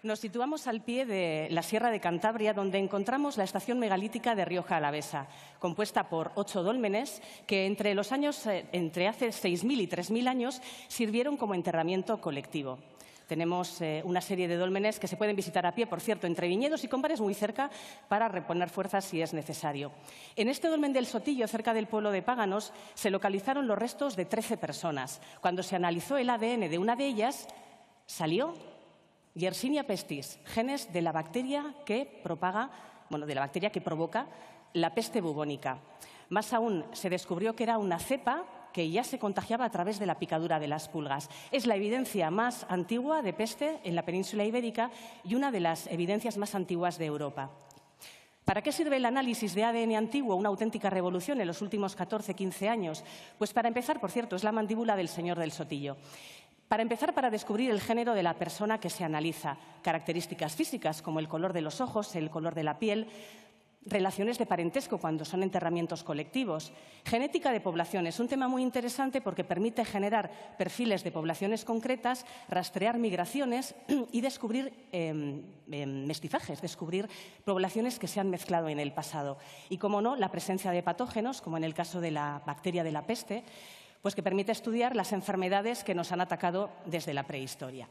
Nos situamos al pie de la Sierra de Cantabria, donde encontramos la estación megalítica de Rioja Alavesa, compuesta por 8 dólmenes que entre hace 6.000 y 3.000 años sirvieron como enterramiento colectivo. Tenemos una serie de dólmenes que se pueden visitar a pie, por cierto, entre viñedos y combares muy cerca para reponer fuerzas si es necesario. En este dolmen del Sotillo, cerca del pueblo de Páganos, se localizaron los restos de 13 personas. Cuando se analizó el ADN de una de ellas, salió Yersinia pestis, genes de la bacteria que provoca la peste bubónica. Más aún, se descubrió que era una cepa que ya se contagiaba a través de la picadura de las pulgas. Es la evidencia más antigua de peste en la península ibérica y una de las evidencias más antiguas de Europa. ¿Para qué sirve el análisis de ADN antiguo? Una auténtica revolución en los últimos 14-15 años. Pues para empezar, por cierto, es la mandíbula del señor del Sotillo. Para empezar, para descubrir el género de la persona que se analiza, características físicas como el color de los ojos, el color de la piel, relaciones de parentesco cuando son enterramientos colectivos, genética de poblaciones, un tema muy interesante porque permite generar perfiles de poblaciones concretas, rastrear migraciones y descubrir mestizajes, descubrir poblaciones que se han mezclado en el pasado. Y, como no, la presencia de patógenos, como en el caso de la bacteria de la peste, pues que permite estudiar las enfermedades que nos han atacado desde la prehistoria.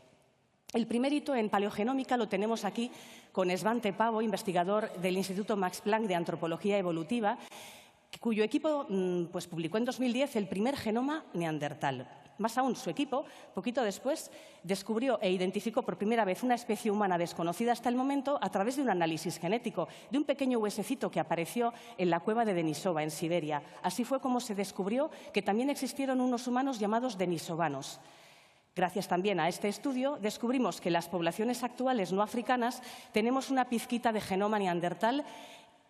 El primer hito en paleogenómica lo tenemos aquí con Svante Paavo, investigador del Instituto Max Planck de Antropología Evolutiva, cuyo equipo pues, publicó en 2010 el primer genoma neandertal. Más aún, su equipo, poquito después, descubrió e identificó por primera vez una especie humana desconocida hasta el momento a través de un análisis genético, de un pequeño huesecito que apareció en la cueva de Denisova, en Siberia. Así fue como se descubrió que también existieron unos humanos llamados denisovanos. Gracias también a este estudio, descubrimos que en las poblaciones actuales no africanas tenemos una pizquita de genoma neandertal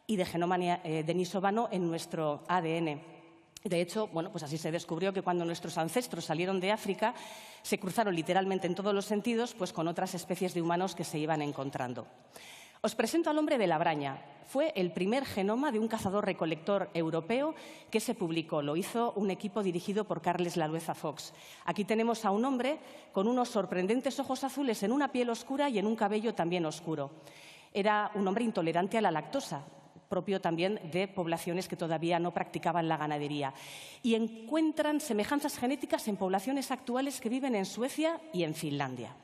y de genoma denisovano en nuestro ADN. De hecho, bueno, pues así se descubrió que cuando nuestros ancestros salieron de África, se cruzaron literalmente en todos los sentidos pues con otras especies de humanos que se iban encontrando. Os presento al hombre de la Braña. Fue el primer genoma de un cazador-recolector europeo que se publicó. Lo hizo un equipo dirigido por Carles Lalueza Fox. Aquí tenemos a un hombre con unos sorprendentes ojos azules en una piel oscura y en un cabello también oscuro. Era un hombre intolerante a la lactosa, propio también de poblaciones que todavía no practicaban la ganadería. Y encuentran semejanzas genéticas en poblaciones actuales que viven en Suecia y en Finlandia.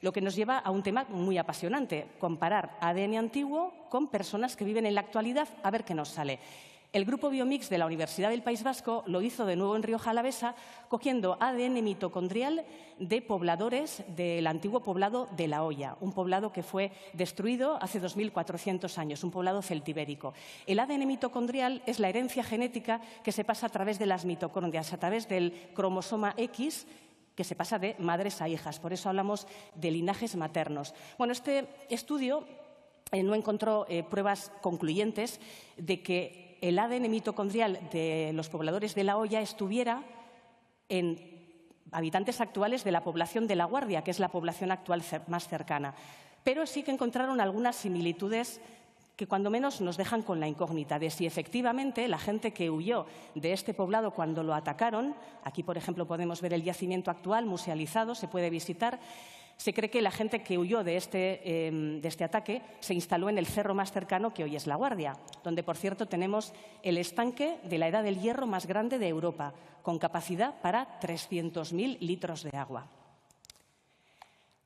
Lo que nos lleva a un tema muy apasionante, comparar ADN antiguo con personas que viven en la actualidad, a ver qué nos sale. El grupo Biomix de la Universidad del País Vasco lo hizo de nuevo en Rioja Alavesa, cogiendo ADN mitocondrial de pobladores del antiguo poblado de La Hoya, un poblado que fue destruido hace 2.400 años, un poblado celtibérico. El ADN mitocondrial es la herencia genética que se pasa a través de las mitocondrias, a través del cromosoma X, que se pasa de madres a hijas. Por eso hablamos de linajes maternos. Bueno, este estudio no encontró pruebas concluyentes de que el ADN mitocondrial de los pobladores de La Hoya estuviera en habitantes actuales de la población de La Guardia, que es la población actual más cercana. Pero sí que encontraron algunas similitudes que cuando menos nos dejan con la incógnita de si efectivamente la gente que huyó de este poblado cuando lo atacaron, aquí por ejemplo podemos ver el yacimiento actual musealizado, se puede visitar. Se cree que la gente que huyó de este ataque se instaló en el cerro más cercano, que hoy es La Guardia, donde, por cierto, tenemos el estanque de la Edad del Hierro más grande de Europa, con capacidad para 300.000 litros de agua.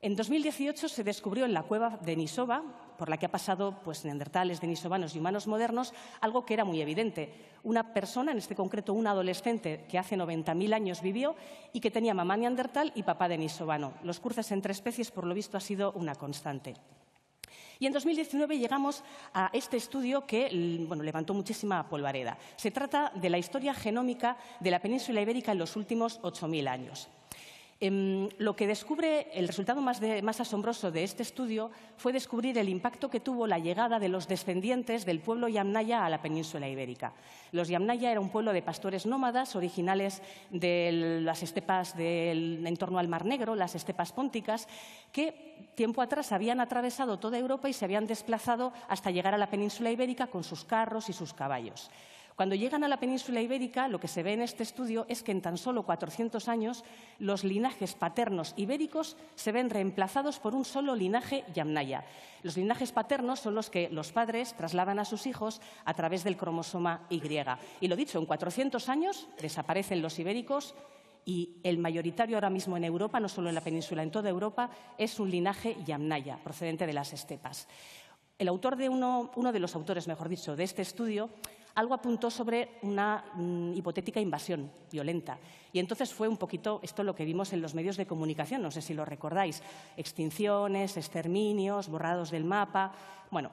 En 2018 se descubrió en la cueva de Denisova, por la que ha pasado pues, neandertales, denisovanos y humanos modernos, algo que era muy evidente. Una persona, en este concreto un adolescente que hace 90.000 años vivió y que tenía mamá neandertal y papá denisovano. Los cruces entre especies, por lo visto, ha sido una constante. Y en 2019 llegamos a este estudio que levantó muchísima polvareda. Se trata de la historia genómica de la península ibérica en los últimos 8.000 años. Lo que descubre, el resultado más asombroso de este estudio fue descubrir el impacto que tuvo la llegada de los descendientes del pueblo Yamnaya a la península ibérica. Los Yamnaya era un pueblo de pastores nómadas originales de las estepas en torno al Mar Negro, las estepas pónticas, que tiempo atrás habían atravesado toda Europa y se habían desplazado hasta llegar a la península ibérica con sus carros y sus caballos. Cuando llegan a la península ibérica, lo que se ve en este estudio es que en tan solo 400 años los linajes paternos ibéricos se ven reemplazados por un solo linaje yamnaya. Los linajes paternos son los que los padres trasladan a sus hijos a través del cromosoma Y. Y lo dicho, en 400 años desaparecen los ibéricos y el mayoritario ahora mismo en Europa, no solo en la península, en toda Europa, es un linaje yamnaya, procedente de las estepas. El autor de uno de los autores, mejor dicho, de este estudio, algo apuntó sobre una hipotética invasión violenta. Y entonces fue un poquito esto lo que vimos en los medios de comunicación, no sé si lo recordáis, extinciones, exterminios, borrados del mapa, bueno,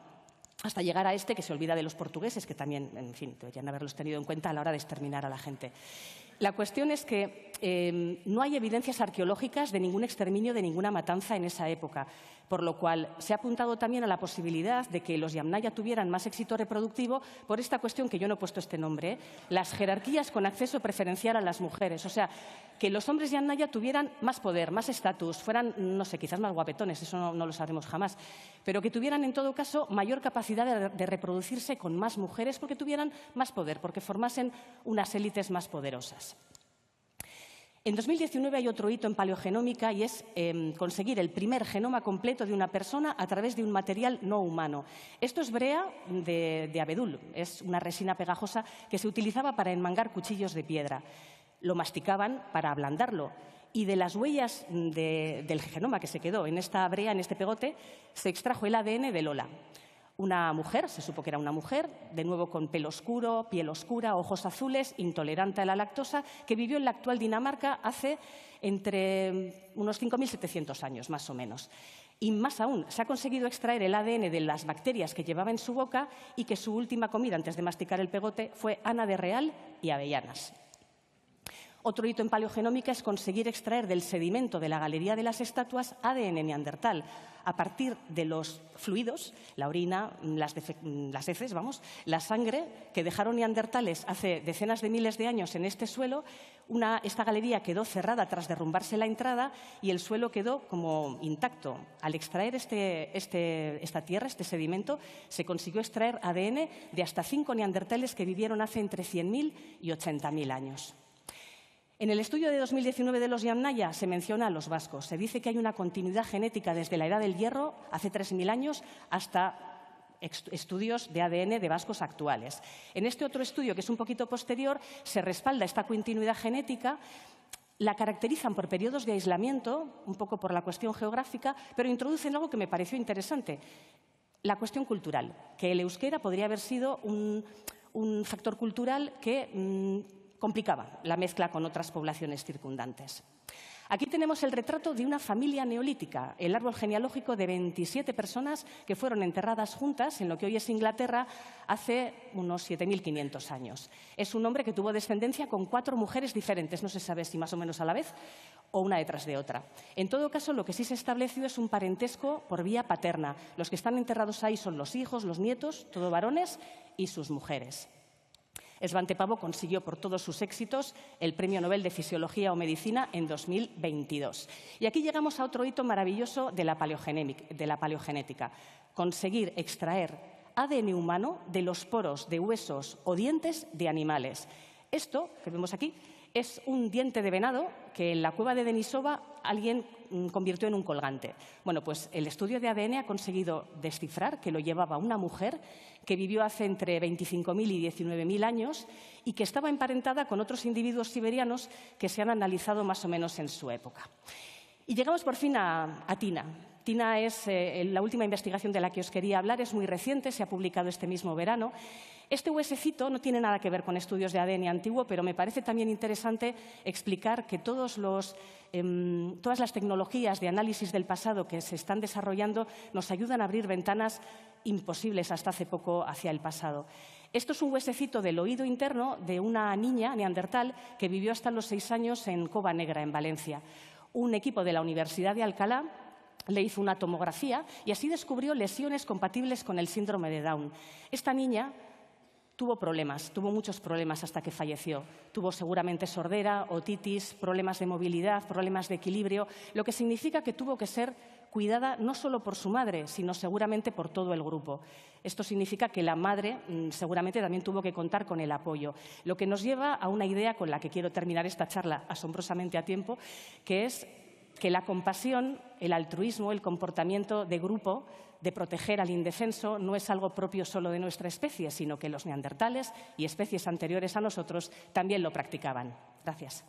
hasta llegar a este que se olvida de los portugueses, que también, en fin, deberían haberlos tenido en cuenta a la hora de exterminar a la gente. La cuestión es que no hay evidencias arqueológicas de ningún exterminio, de ninguna matanza en esa época, por lo cual se ha apuntado también a la posibilidad de que los yamnaya tuvieran más éxito reproductivo por esta cuestión que yo no he puesto este nombre, las jerarquías con acceso preferencial a las mujeres. O sea, que los hombres yamnaya tuvieran más poder, más estatus, fueran, no sé, quizás más guapetones, eso no lo sabremos jamás, pero que tuvieran en todo caso mayor capacidad de reproducirse con más mujeres porque tuvieran más poder, porque formasen unas élites más poderosas. En 2019 hay otro hito en paleogenómica y es conseguir el primer genoma completo de una persona a través de un material no humano. Esto es brea de abedul, es una resina pegajosa que se utilizaba para enmangar cuchillos de piedra. Lo masticaban para ablandarlo y de las huellas del genoma que se quedó en esta brea, en este pegote, se extrajo el ADN de Lola. Una mujer, se supo que era una mujer, de nuevo con pelo oscuro, piel oscura, ojos azules, intolerante a la lactosa, que vivió en la actual Dinamarca hace entre unos 5.700 años, más o menos. Y más aún, se ha conseguido extraer el ADN de las bacterias que llevaba en su boca y que su última comida antes de masticar el pegote fue ana de real y avellanas. Otro hito en paleogenómica es conseguir extraer del sedimento de la galería de las estatuas ADN neandertal a partir de los fluidos, la orina, las heces, la sangre que dejaron neandertales hace decenas de miles de años en este suelo. Esta galería quedó cerrada tras derrumbarse la entrada y el suelo quedó como intacto. Al extraer esta tierra, este sedimento, se consiguió extraer ADN de hasta 5 neandertales que vivieron hace entre 100.000 y 80.000 años. En el estudio de 2019 de los yamnaya se menciona a los vascos. Se dice que hay una continuidad genética desde la Edad del Hierro, hace 3.000 años, hasta estudios de ADN de vascos actuales. En este otro estudio, que es un poquito posterior, se respalda esta continuidad genética. La caracterizan por periodos de aislamiento, un poco por la cuestión geográfica, pero introducen algo que me pareció interesante, la cuestión cultural, que el euskera podría haber sido un factor cultural que complicaba la mezcla con otras poblaciones circundantes. Aquí tenemos el retrato de una familia neolítica, el árbol genealógico de 27 personas que fueron enterradas juntas en lo que hoy es Inglaterra hace unos 7.500 años. Es un hombre que tuvo descendencia con 4 mujeres diferentes, no se sabe si más o menos a la vez o una detrás de otra. En todo caso, lo que sí se estableció es un parentesco por vía paterna. Los que están enterrados ahí son los hijos, los nietos, todo varones, y sus mujeres. Svante Pääbo consiguió por todos sus éxitos el Premio Nobel de Fisiología o Medicina en 2022. Y aquí llegamos a otro hito maravilloso de la paleogenética, conseguir extraer ADN humano de los poros de huesos o dientes de animales. Esto que vemos aquí es un diente de venado que en la cueva de Denisova alguien convirtió en un colgante. Bueno, pues el estudio de ADN ha conseguido descifrar que lo llevaba una mujer que vivió hace entre 25.000 y 19.000 años y que estaba emparentada con otros individuos siberianos que se han analizado más o menos en su época. Y llegamos por fin a Tina. Tina es la última investigación de la que os quería hablar, es muy reciente, se ha publicado este mismo verano. Este huesecito no tiene nada que ver con estudios de ADN antiguo, pero me parece también interesante explicar que todas las tecnologías de análisis del pasado que se están desarrollando nos ayudan a abrir ventanas imposibles hasta hace poco hacia el pasado. Esto es un huesecito del oído interno de una niña neandertal que vivió hasta los 6 años en Cova Negra, en Valencia. Un equipo de la Universidad de Alcalá le hizo una tomografía y así descubrió lesiones compatibles con el síndrome de Down. Esta niña Tuvo problemas, tuvo muchos problemas hasta que falleció. Tuvo seguramente sordera, otitis, problemas de movilidad, problemas de equilibrio, lo que significa que tuvo que ser cuidada no solo por su madre, sino seguramente por todo el grupo. Esto significa que la madre seguramente también tuvo que contar con el apoyo, lo que nos lleva a una idea con la que quiero terminar esta charla asombrosamente a tiempo, que es que la compasión, el altruismo, el comportamiento de grupo, de proteger al indefenso, no es algo propio solo de nuestra especie, sino que los neandertales y especies anteriores a nosotros también lo practicaban. Gracias.